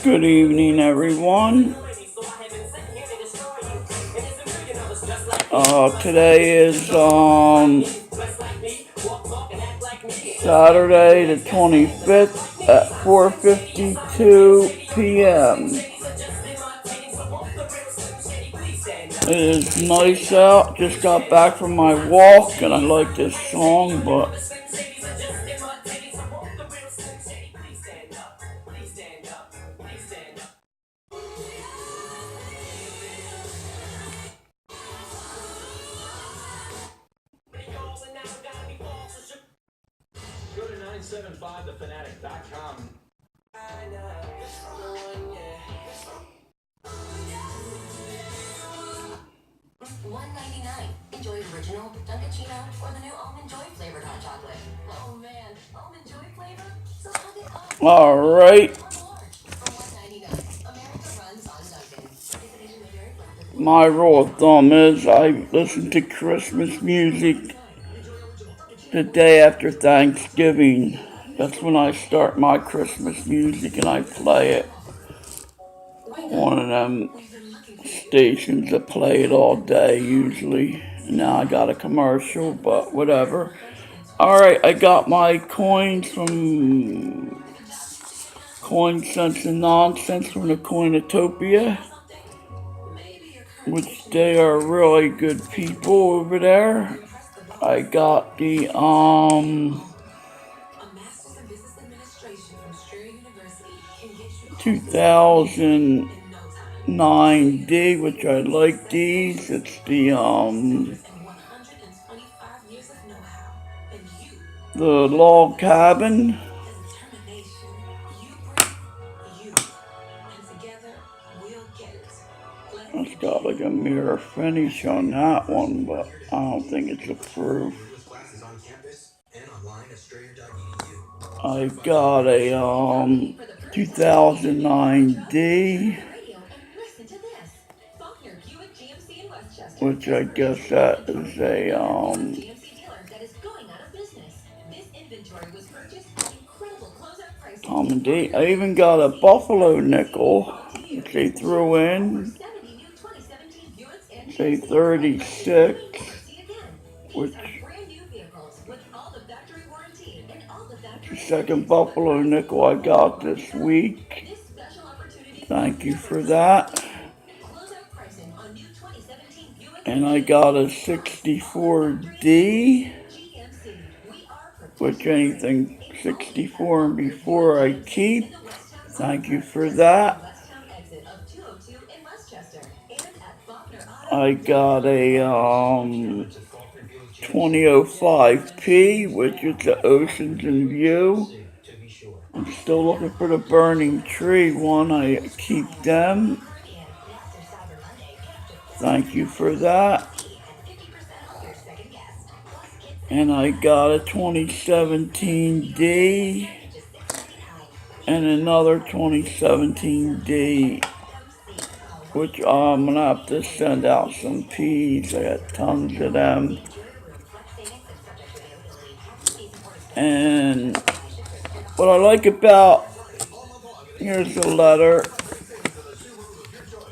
Good evening, everyone. Today is Saturday the 25th at 4:52 p.m. It is nice out. Just got back from my walk, and I like this song, but Go to 975thefanatic.com. $1.99. Enjoy original, Dunkaccino, or the new Almond Joy flavored hot chocolate. Oh man, Almond Joy flavor? So hug it up. all right. For $1.99, America runs on Dunkin'. My rule of thumb is I listen to Christmas music the day after Thanksgiving. That's when I start my Christmas music, and I play it. One of them stations that play it all day usually. Now I got a commercial, but whatever. Alright, I got my coins from Coin Sense and Nonsense from the Coinotopia, which they are really good people over there. I got the 2009D, which I like these. It's the log cabin. It's got like a mirror finish on that one, but I don't think it's approved. I got a 2009D, which I guess that is a Tom and D. I even got a Buffalo nickel, which they threw in. It's a 36, which the second Buffalo nickel I got this week. Thank you for that. And I got a 64D, which anything 64 and before I keep. Thank you for that. I got a 2005P, which is the Oceans in View. I'm still looking for the Burning Tree one. I keep them. Thank you for that. And I got a 2017D and another 2017D, which I'm gonna have to send out some P's. I got tons of them. And what I like about, here's a letter.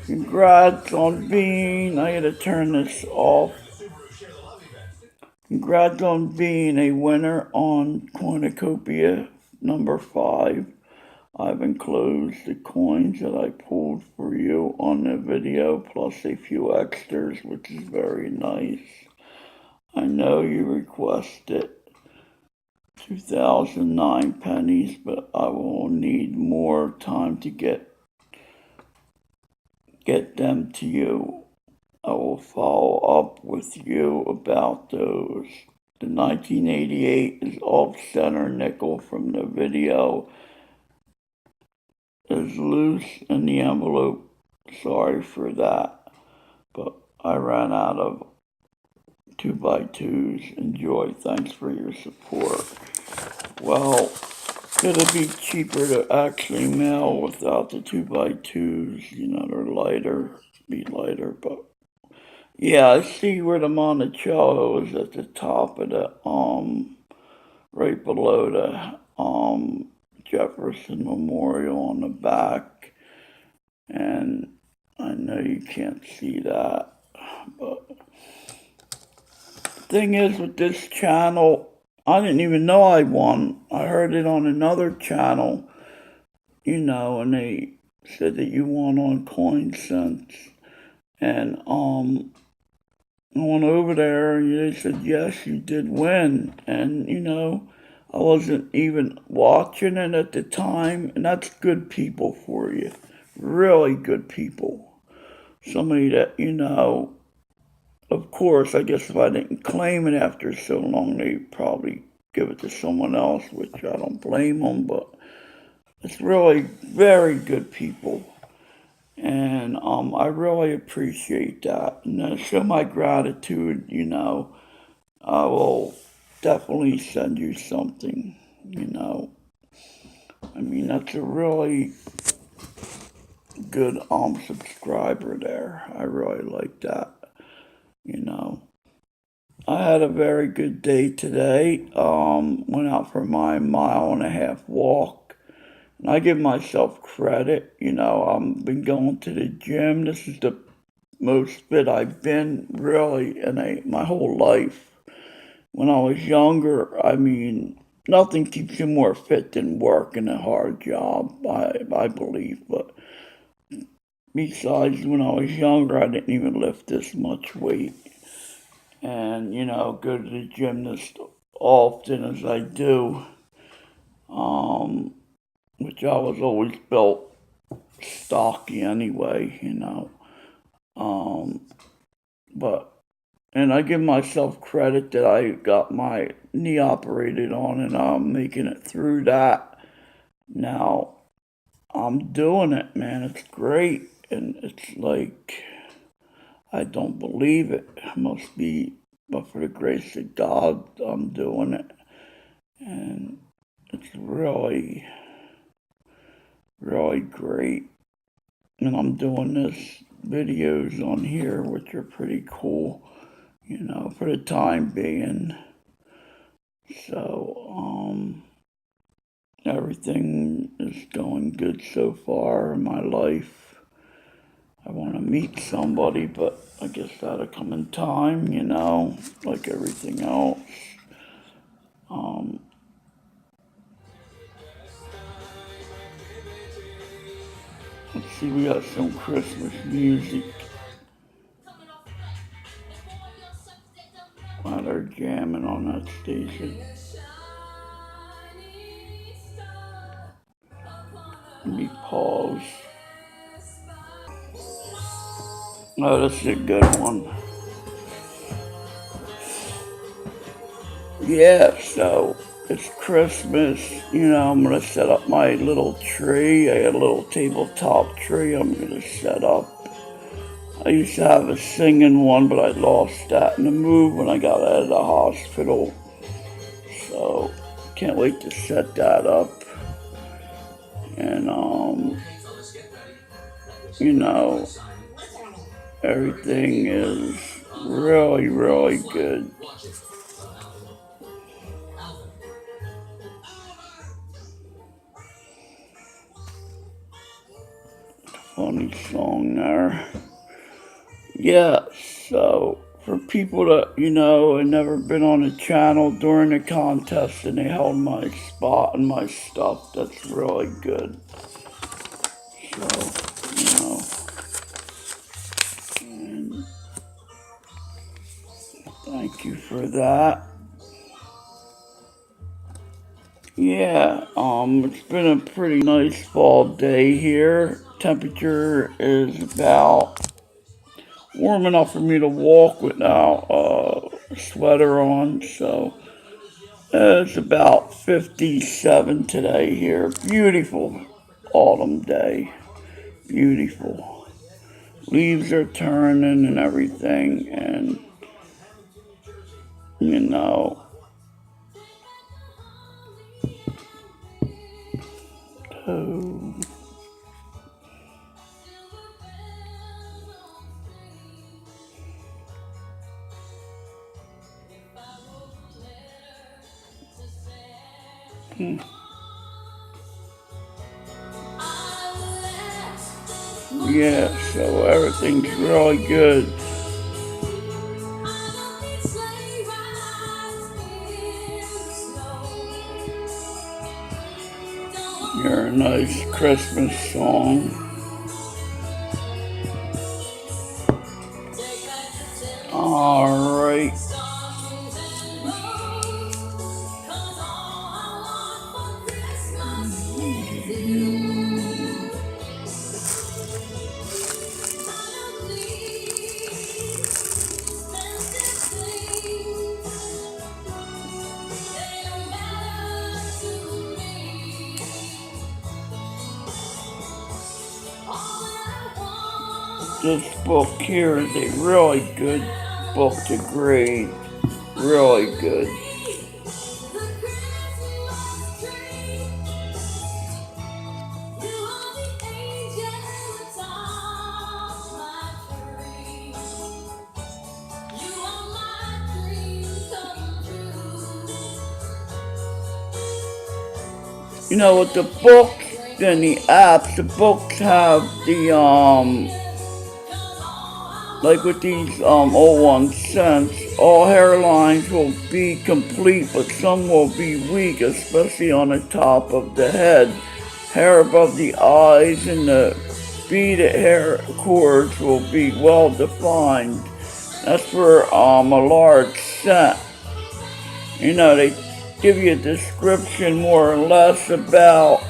Congrats on being, I gotta turn this off. Congrats on being a winner on Cornucopia number 5. I've enclosed the coins that I pulled for you on the video, plus a few extras, which is very nice. I know you requested 2009 pennies, but I will need more time to get them to you. I will follow up with you about those. The 1988 is off-center nickel from the video is loose in the envelope. Sorry for that, but I ran out of 2x2s. Enjoy. Thanks for your support. Well, it'll be cheaper to actually mail without the 2x2s. You know, they're lighter, be lighter, but yeah, I see where the Monticello is at the top of the right below the Jefferson Memorial on the back. And I know you can't see that, but the thing is with this channel, I didn't even know I won. I heard it on another channel, and they said that you won on CoinSense. And I went over there and they said, yes, you did win. And, I wasn't even watching it at the time. And that's good people for you. Really good people. Somebody that, of course, I guess if I didn't claim it after so long, they'd probably give it to someone else, which I don't blame them, but it's really very good people. And I really appreciate that. And to show my gratitude, I will definitely send you something, I mean, that's a really good subscriber there. I really like that, I had a very good day today. Went out for my 1.5 mile walk. And I give myself credit. I've been going to the gym. This is the most fit I've been really in my whole life. When I was younger, I mean, nothing keeps you more fit than working a hard job, I believe. But besides, when I was younger, I didn't even lift this much weight. And, go to the gym as often as I do, which I was always built stocky anyway, but, and I give myself credit that I got my knee operated on and I'm making it through that. Now, I'm doing it, man. It's great. And it's like, I don't believe it. It must be, but for the grace of God, I'm doing it. And it's really, really great. And I'm doing this videos on here, which are pretty cool, for the time being. So, everything is going good so far in my life. I want to meet somebody, but I guess that'll come in time, like everything else. Let's see, we got some Christmas music. While they're jamming on that station. Let me pause. Oh, this is a good one. Yeah, so it's Christmas. I'm going to set up my little tree. I got a little tabletop tree I'm going to set up. I used to have a singing one, but I lost that in the move when I got out of the hospital. So, can't wait to set that up. And, everything is really, really good. Funny song there. Yeah, so for people that, had never been on the channel during the contest and they held my spot and my stuff, that's really good. So, and thank you for that. Yeah, it's been a pretty nice fall day here. Temperature is about warm enough for me to walk without a sweater on, so it's about 57 today here. Beautiful autumn day. Beautiful. Leaves are turning and everything, and oh, Yeah, so everything's really good. You're a nice Christmas song. Alright. This book here is a really good book to grade. Really good. You know, with the books and the apps, the books have the like with these old ones, since all hairlines will be complete, but some will be weak, especially on the top of the head. Hair above the eyes and the beaded hair cords will be well defined. That's for a large set. You know, they give you a description more or less about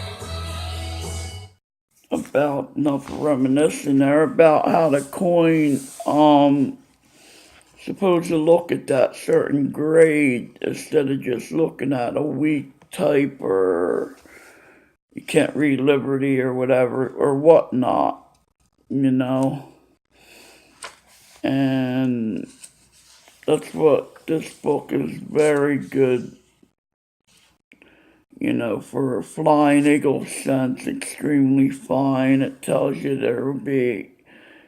enough reminiscing there about how the coin supposed to look at that certain grade instead of just looking at a weak type or you can't read Liberty or whatever or whatnot, you know. And that's what this book is very good, you know, for Flying Eagle sense, extremely fine. It tells you there will be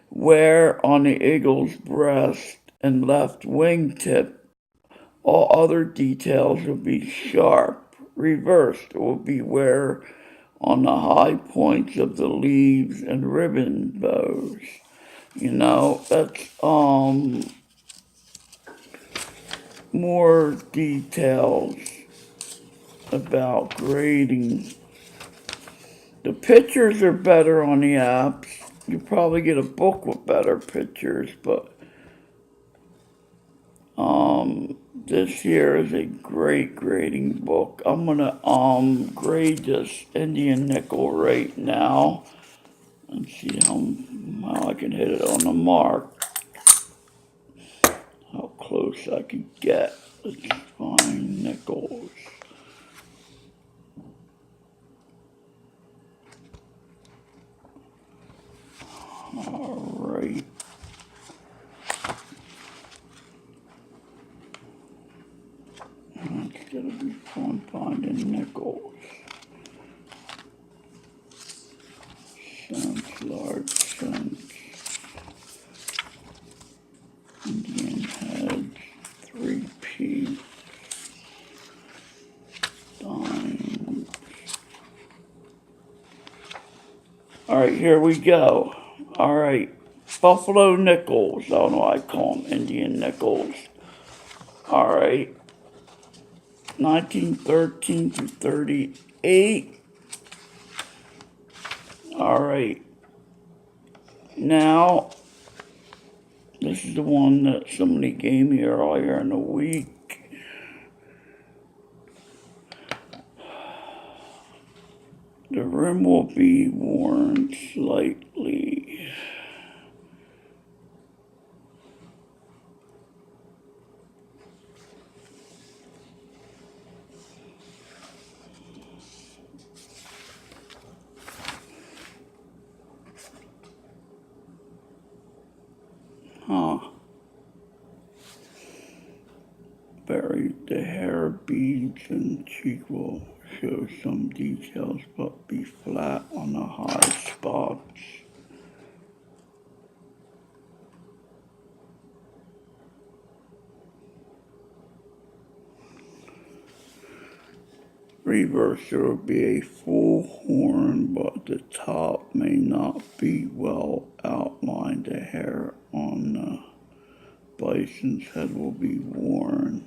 wear on the eagle's breast and left wingtip. All other details will be sharp. Reversed, it will be wear on the high points of the leaves and ribbon bows. You know, that's more details about grading. The pictures are better on the apps. You probably get a book with better pictures, but this here is a great grading book. I'm gonna grade this Indian nickel right now and see how I can hit it on the mark. How close I can get. Let's find nickels. Alright. It's gonna be fun finding nickels. Cents, large cents. Indian heads, 3p. Dimes. Alright, here we go. Alright. Buffalo nickels. I don't know why I call them Indian nickels. Alright. 1913 through 38. Alright. Now, this is the one that somebody gave me earlier in the week. The rim will be worn slightly. The hair beads and cheek will show some details but be flat on the high spots. reverse, there will be a full horn, but the top may not be well outlined. The hair on the bison's head will be worn.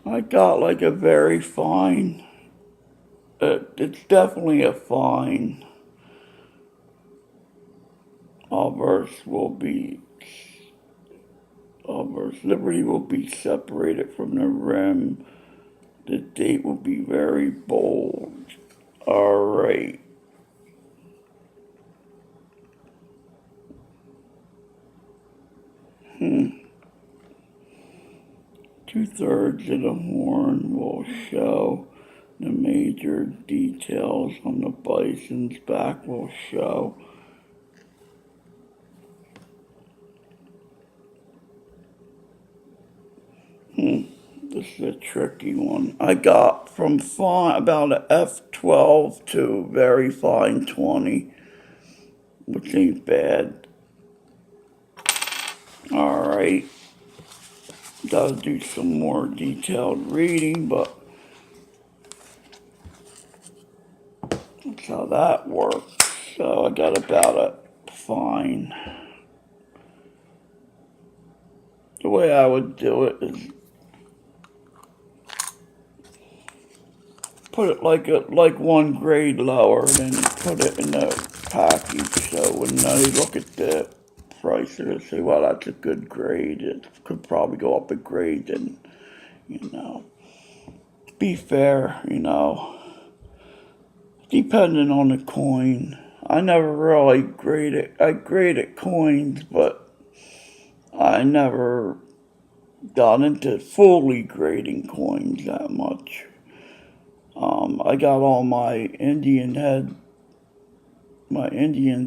I got like a very fine, it's definitely a fine. Verse will be, verse Liberty will be separated from the rim. The date will be very bold. All right. Two-thirds of the horn will show. The major details on the bison's back will show. This is a tricky one. I got from fine about an F12 to very fine 20, which ain't bad. All right. Gotta do some more detailed reading, but that's how that works. So I got about a fine. The way I would do it is put it like one grade lower, and then put it in the package. So when they look at the price, they'll say, "Well, that's a good grade. It could probably go up a grade." And be fair, depending on the coin. I never really graded. I graded coins, but I never got into fully grading coins that much. I got all my Indian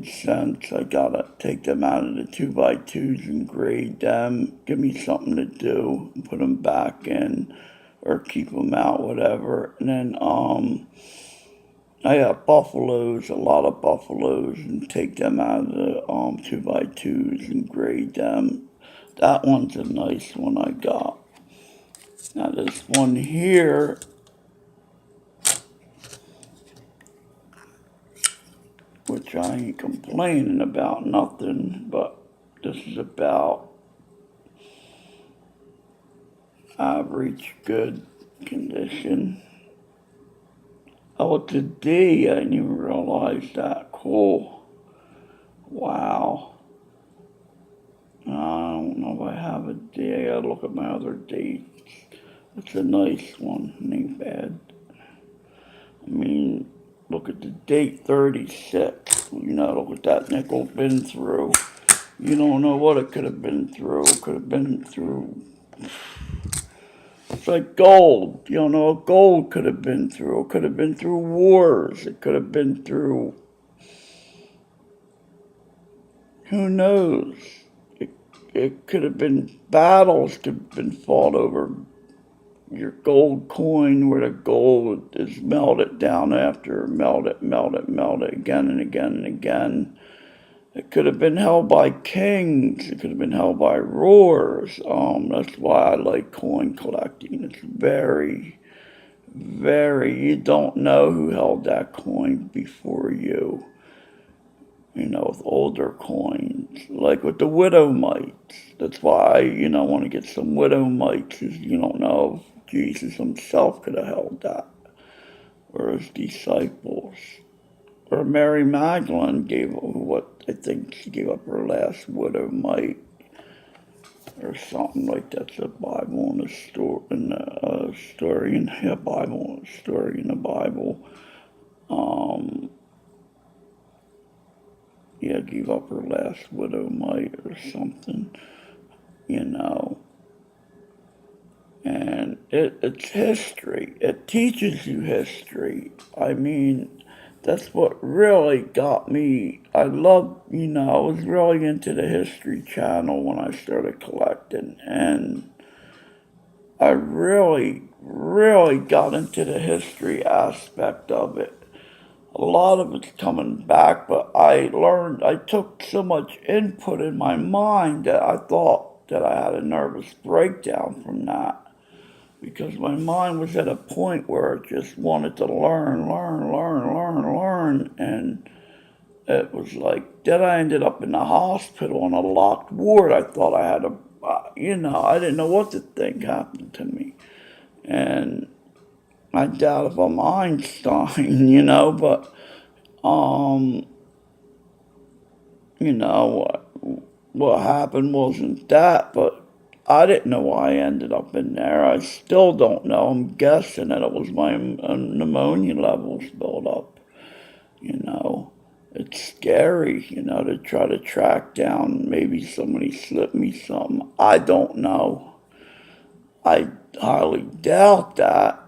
cents. I gotta take them out of the 2x2s and grade them. Give me something to do, put them back in, or keep them out, whatever. And then I got buffaloes, a lot of buffaloes, and take them out of the 2x2s and grade them. That one's a nice one I got. Now this one here, which I ain't complaining about nothing, but this is about average good condition. Oh, it's a D. I didn't even realize that. Cool. Wow. I don't know if I have a D. I gotta look at my other dates. It's a nice one. It ain't bad. I mean, look at the date 36. Look what that nickel been through. You don't know what it could have been through. It could have been through. It's like gold. You don't know what gold could have been through. It could have been through wars. It could have been through. Who knows? It could have been battles could have been fought over your gold coin, where the gold is melted down after melted again and again and again. It could have been held by kings. It could have been held by rulers. That's why I like coin collecting. It's very, you don't know who held that coin before you. With older coins, like with the widow mites. That's why, want to get some widow mites, because you don't know if Jesus himself could have held that, or his disciples. Or Mary Magdalene I think she gave up her last widow mite, or something like that. That's a Bible in a story, story in the Bible, story in the Bible. Gave up her last widow mite or something, And it's history. It teaches you history. I mean, that's what really got me. I was really into the History Channel when I started collecting, and I really, really got into the history aspect of it. a lot of it's coming back, but I took so much input in my mind that I thought that I had a nervous breakdown from that. Because my mind was at a point where it just wanted to learn, and it was like, then I ended up in the hospital on a locked ward. I thought I had I didn't know what to think happened to me. And I doubt if I'm Einstein, but, um, what happened wasn't that, but I didn't know why I ended up in there. I still don't know. I'm guessing that it was my pneumonia levels built up, you know. It's scary, to try to track down. Maybe somebody slipped me something. I don't know. I highly doubt that,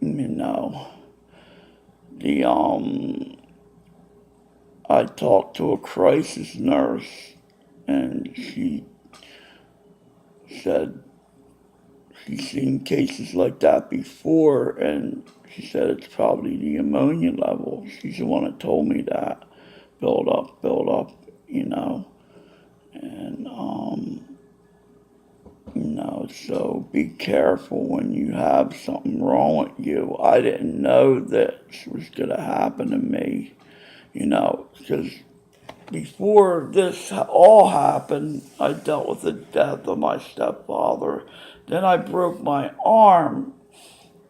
you know. The I talked to a crisis nurse, and she said she's seen cases like that before, and she said it's probably the ammonia level. She's the one that told me that. Build up, you know. And, so be careful when you have something wrong with you. I didn't know this was going to happen to me, because before this all happened, I dealt with the death of my stepfather. Then I broke my arm,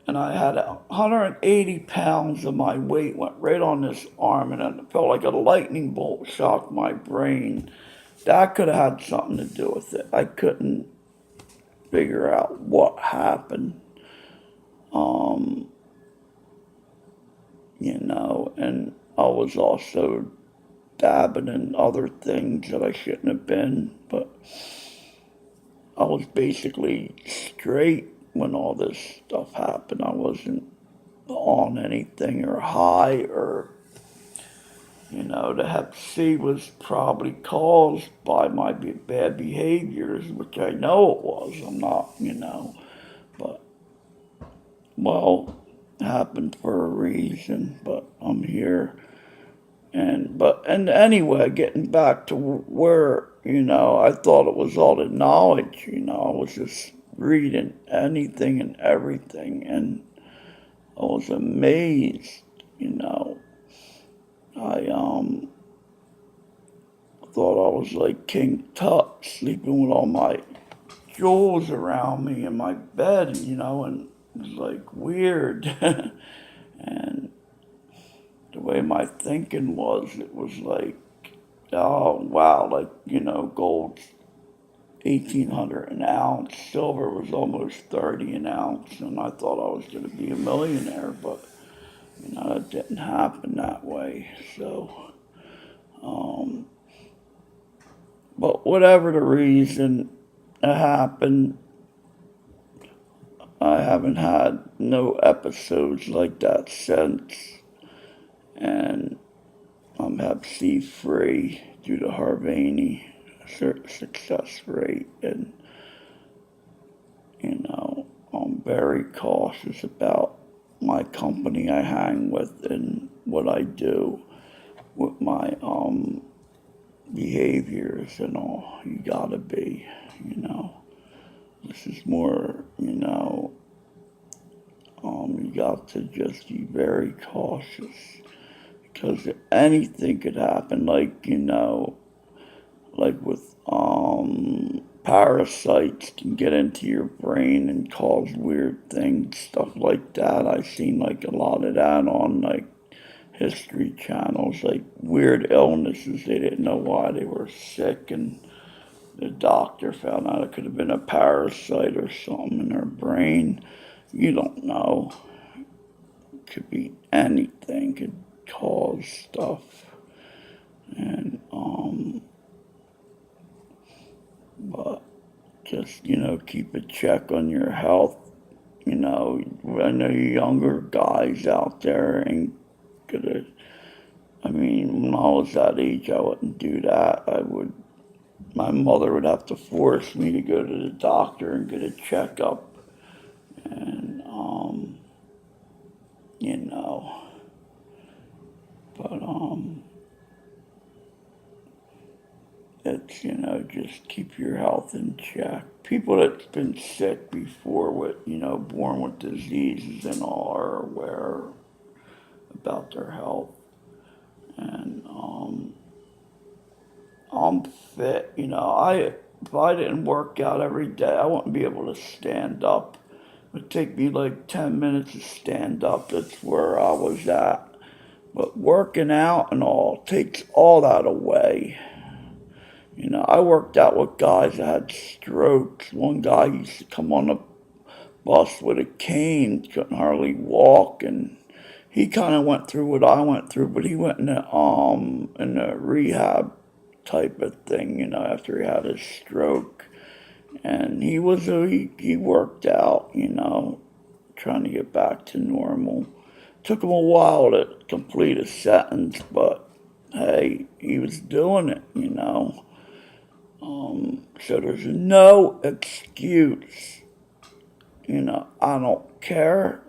and I had 180 pounds of my weight went right on this arm, and it felt like a lightning bolt shocked my brain. That could have had something to do with it. I couldn't figure out what happened, and I was also dabbing in other things that I shouldn't have been, but I was basically straight when all this stuff happened. I wasn't on anything or high or, the hep C was probably caused by my bad behaviors, which I know it was. I'm not, but, well, it happened for a reason, but I'm here. And anyway, getting back to where, I thought it was all the knowledge, I was just reading anything and everything, and I was amazed, I thought I was like King Tut, sleeping with all my jewels around me in my bed, and it was like weird. And the way my thinking was, it was like, oh wow, like, gold's 1,800 an ounce, silver was almost 30 an ounce, and I thought I was going to be a millionaire, but, it didn't happen that way. So, but whatever the reason it happened, I haven't had no episodes like that since, and I'm Hep C free due to Harvani success rate, and I'm very cautious about my company I hang with and what I do with my behaviors and all. You gotta be, This is more, you got to just be very cautious because anything could happen. Like with parasites can get into your brain and cause weird things, stuff like that. I've seen like a lot of that on like history channels, like weird illnesses. They didn't know why they were sick, and the doctor found out it could have been a parasite or something in their brain. You don't know. It could be anything, could cause stuff. And but just, keep a check on your health. I know younger guys out there ain't gonna, I mean, when I was that age, I wouldn't do that. My mother would have to force me to go to the doctor and get a checkup. And, you know, it's, just keep your health in check. People that's been sick before with, born with diseases and all are aware about their health. And I'm fit, if I didn't work out every day, I wouldn't be able to stand up. It would take me like 10 minutes to stand up. That's where I was at. But working out and all takes all that away. I worked out with guys that had strokes. One guy used to come on a bus with a cane, couldn't hardly walk, and he kind of went through what I went through, but he went in a rehab type of thing, after he had his stroke. And he worked out, trying to get back to normal. Took him a while to complete a sentence, but hey, he was doing it. So there's no excuse. I don't care.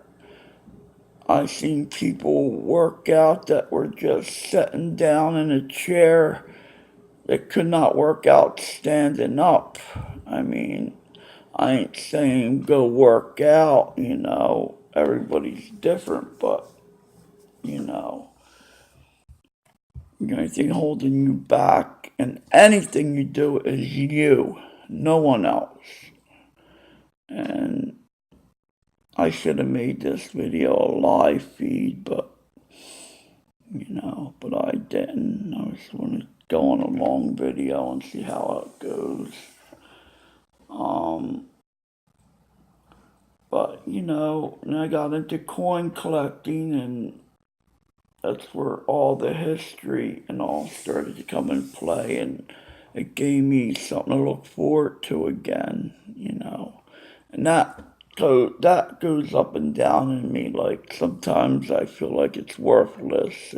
I've seen people work out that were just sitting down in a chair that could not work out standing up. I mean, I ain't saying go work out, everybody's different, but, the only thing holding you back and anything you do is you, no one else. And I should have made this video a live feed, but I didn't. I was going to go on a long video and see how it goes. But and I got into coin collecting, and that's where all the history and all started to come in play, and it gave me something to look forward to again, and that goes up and down in me. Like sometimes I feel like it's worthless,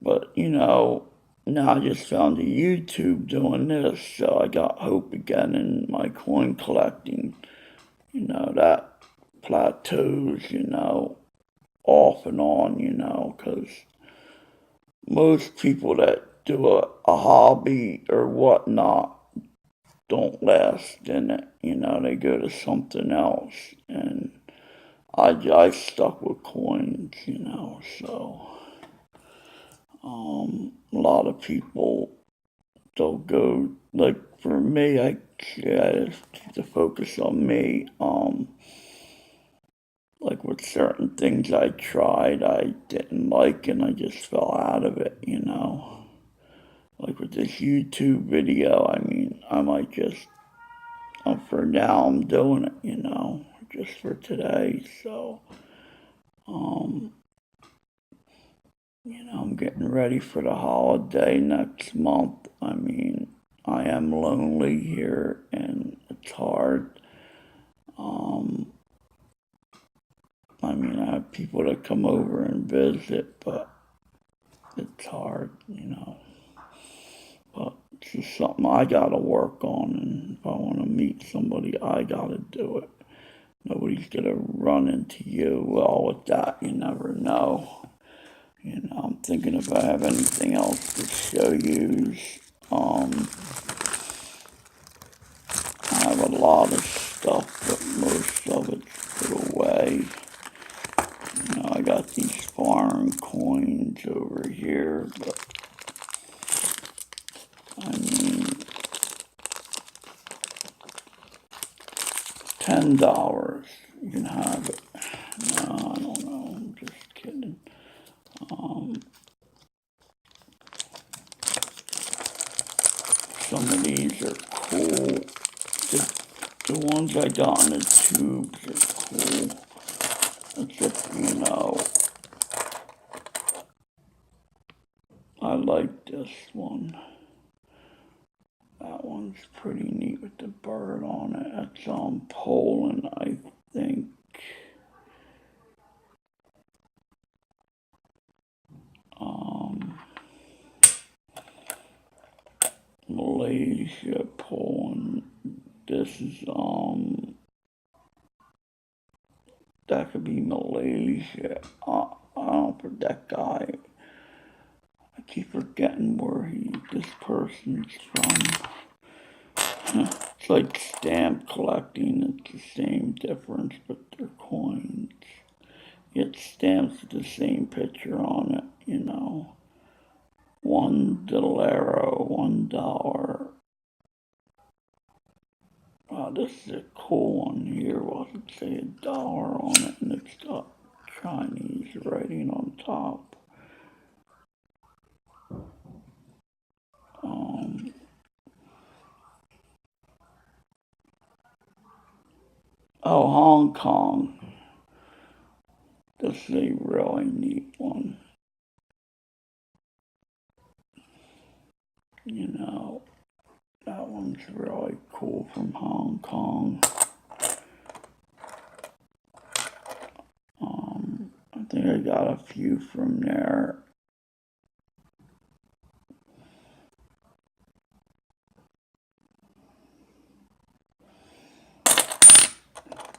but now I just found a YouTube doing this, so I got hope again in my coin collecting. That plateaus, off and on, because most people that do a hobby or whatnot don't last in it. They go to something else. And I stuck with coins, so a lot of people don't go, like for me, I have to focus on me. Like with certain things I tried, I didn't like, and I just fell out of it, Like with this YouTube video, I mean, I might just, for now, I'm doing it, just for today. So, I'm getting ready for the holiday next month. I mean, I am lonely here, and it's hard. I mean, I have people that come over and visit, but it's hard, But it's just something I gotta work on, and if I want to meet somebody, I gotta do it. Nobody's gonna run into you. Well, with that, you never know. I'm thinking if I have anything else to show you. I have a lot of stuff, but most of it's put away. I got these foreign coins over here, but I mean, $10, you can have it. No, I don't know, I'm just kidding. Some of these are cool. The ones I got in the tubes are cool. Except, I like this one. That one's pretty neat with the bird on it. That's Poland, I think. Malaysia, Poland. This is that could be Malaysia. I don't know, that guy. I keep forgetting where this person's from. It's like stamp collecting. It's the same difference, but they're coins. Yet stamps with the same picture on it, you know. $1, $1. Oh, this is a cool one here. Well, I could say $1 on it, and it's got Chinese writing on top. Oh, Hong Kong. This is a really neat one. You know, that one's really cool from Hong Kong. I think I got a few from there.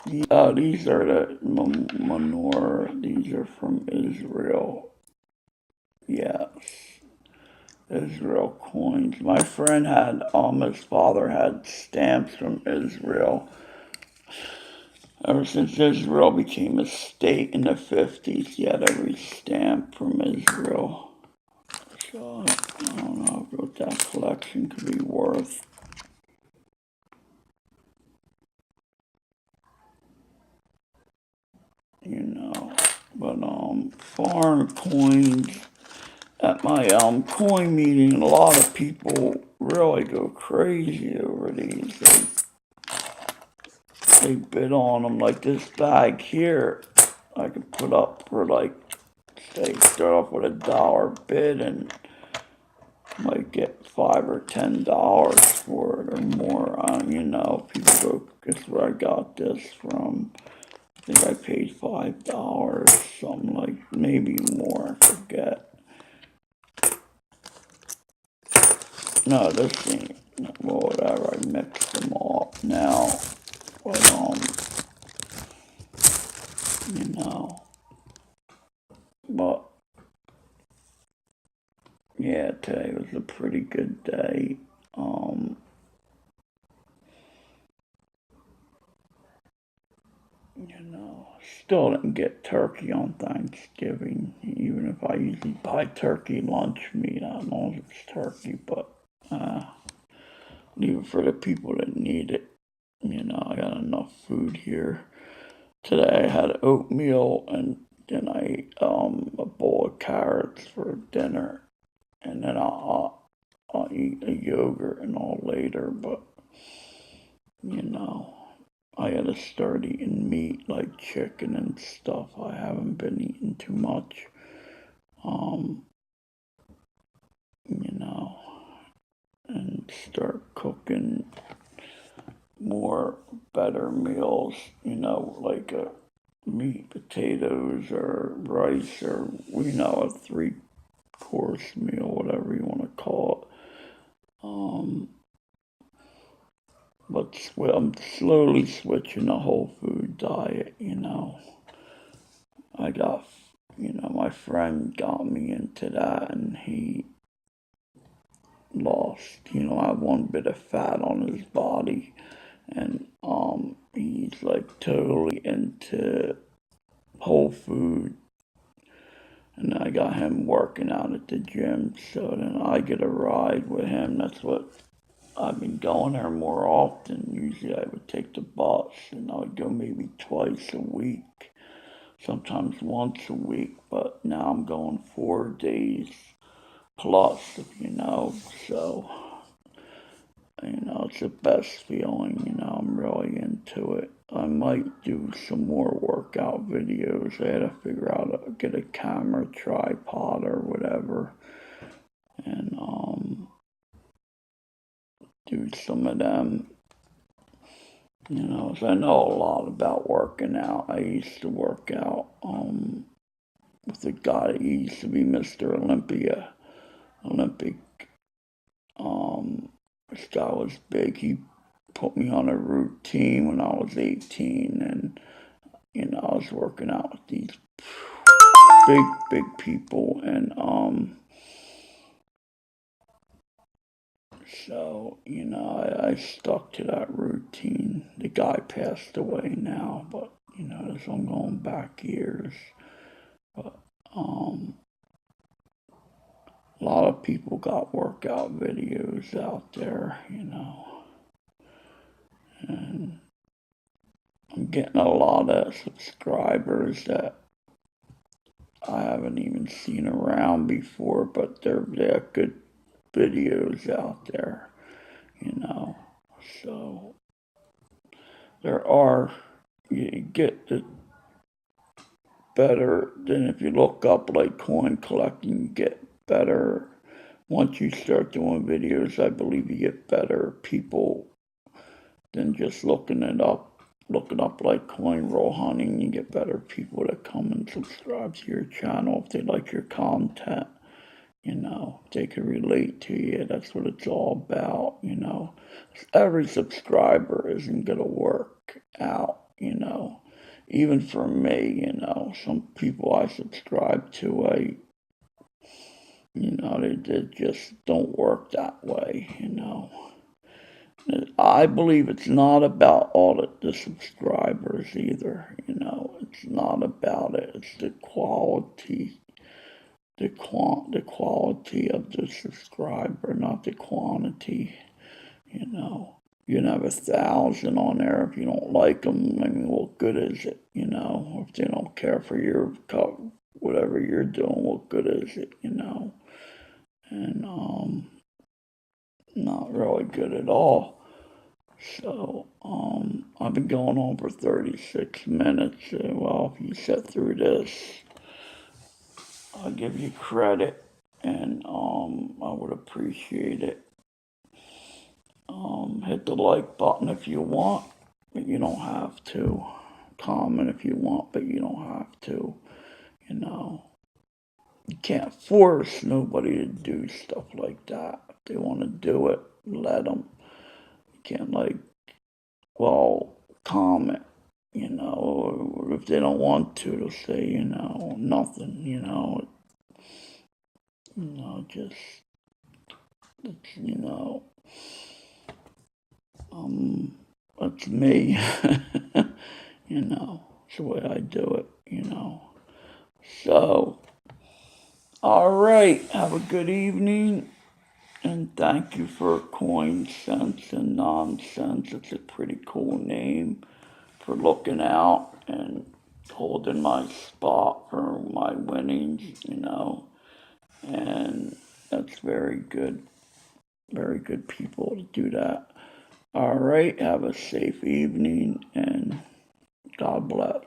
These are the menorah. These are from Israel. Yes. Israel coins. My friend had, his father had stamps from Israel. Ever since Israel became a state in the 50s, he had every stamp from Israel. So, I don't know what that collection could be worth. You know, but, foreign coins. At my coin meeting, a lot of people really go crazy over these. They bid on them. Like this bag here, I could put up for like, say, start off with $1 bid and might get $5 or $10 for it or more. You know, people go, guess where I got this from. I think I paid $5, something like, maybe more, I forget. No, this thing, well, whatever, I mixed them all up now, but, you know, but, yeah, today was a pretty good day, you know, still didn't get turkey on Thanksgiving, even if I usually buy turkey lunch meat, I don't know if it's turkey, but, leave it for the people that need it. You know, I got enough food here. Today I had oatmeal and then I ate a bowl of carrots for dinner, and then I'll eat a yogurt and all later. But you know, I gotta start eating meat like chicken and stuff. I haven't been eating too much. You know, and start cooking more better meals, you know, like meat, potatoes, or rice, or, you know, a 3-course meal, whatever you want to call it. But I'm slowly switching the whole food diet, you know. I got, you know, my friend got me into that, and he lost, you know, I have one bit of fat on his body, and he's like totally into whole food, and I got him working out at the gym, so then I get a ride with him. That's what I've been going there more often. Usually I would take the bus, and I would go maybe twice a week, sometimes once a week, but now I'm going 4 days plus, you know, so, you know, it's the best feeling, you know, I'm really into it. I might do some more workout videos. I had to figure out how to get a camera tripod or whatever, and do some of them. You know, so I know a lot about working out. I used to work out with a guy. He used to be Mr. Olympic. This guy was big. He put me on a routine when I was 18, and you know, I was working out with these big people, and So, I stuck to that routine. The guy passed away now, but, so I'm going back years. But, a lot of people got workout videos out there, and I'm getting a lot of subscribers that I haven't even seen around before, but they're good videos out there, So there are, you get the better than if you look up like coin collecting, you get better. Once you start doing videos, I believe you get better people than just looking up like coin roll hunting. You get better people that come and subscribe to your channel if they like your content. They can relate to you. That's what it's all about. Every subscriber isn't gonna work out. Even for me, some people I subscribe to, they just don't work that way. I believe it's not about all the subscribers either. It's not about it. It's the quality, the quality of the subscriber, not the quantity. You can have 1,000 on there. If you don't like them, I mean, what good is it? If they don't care for your whatever you're doing, what good is it? And not really good at all. So, I've been going on for 36 minutes. Well, if you sit through this, I'll give you credit, and I would appreciate it. Hit the like button if you want, but you don't have to. Comment if you want, but you don't have to. You can't force nobody to do stuff like that. If they want to do it, let them. You can't comment, or if they don't want to, they'll say, nothing, just, that's me, it's the way I do it, So, alright, have a good evening, and thank you for Coin Sense and Nonsense. It's a pretty cool name for looking out and holding my spot for my winnings, and that's very good people to do that. All right, have a safe evening and God bless.